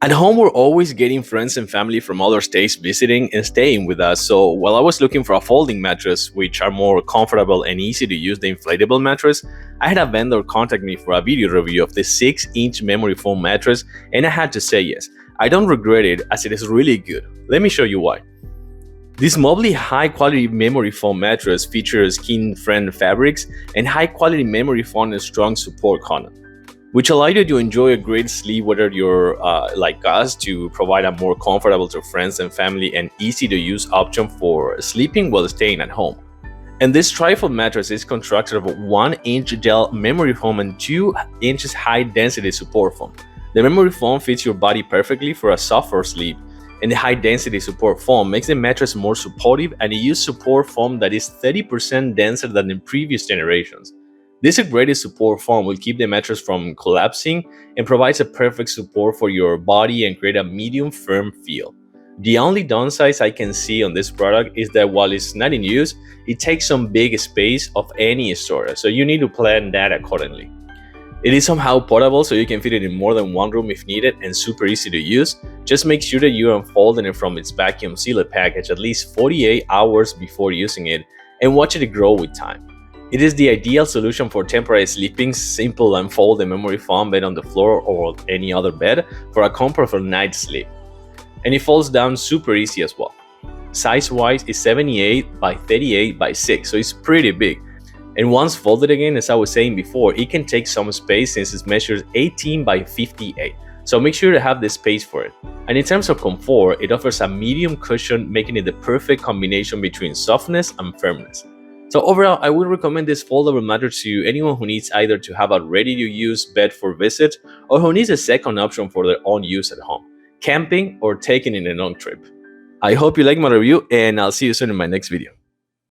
At home, we're always getting friends and family from other states visiting and staying with us. So while I was looking for a folding mattress, which are more comfortable and easy to use, the inflatable mattress, I had a vendor contact me for a video review of the 6-inch memory foam mattress, and I had to say yes. I don't regret it as it is really good. Let me show you why. This Molblly high-quality memory foam mattress features skin-friendly fabrics and high-quality memory foam and strong support content, which allow you to enjoy a great sleep whether you're like us, to provide a more comfortable to friends and family and easy-to-use option for sleeping while staying at home. And this trifold mattress is constructed of 1-inch gel memory foam and 2 inches high-density support foam. The memory foam fits your body perfectly for a softer sleep, and the high-density support foam makes the mattress more supportive, and it uses support foam that is 30% denser than in previous generations. This upgraded support foam will keep the mattress from collapsing and provides a perfect support for your body and create a medium firm feel. The only downsides I can see on this product is that while it's not in use, it takes some big space of any storage, so you need to plan that accordingly. It is somehow portable, so you can fit it in more than one room if needed, and super easy to use. Just make sure that you unfold it from its vacuum sealed package at least 48 hours before using it, and watch it grow with time. It is the ideal solution for temporary sleeping. Simple unfold the memory foam bed on the floor or any other bed for a comfortable night's sleep. And it folds down super easy as well. Size-wise is 78 by 38 by 6, so it's pretty big. And once folded again, as I was saying before, it can take some space since it measures 18 by 58. So make sure to have the space for it. And in terms of comfort, it offers a medium cushion, making it the perfect combination between softness and firmness. So overall, I would recommend this foldable mattress to anyone who needs either to have a ready-to-use bed for visit, or who needs a second option for their own use at home, camping, or taking in a long trip. I hope you like my review, and I'll see you soon in my next video.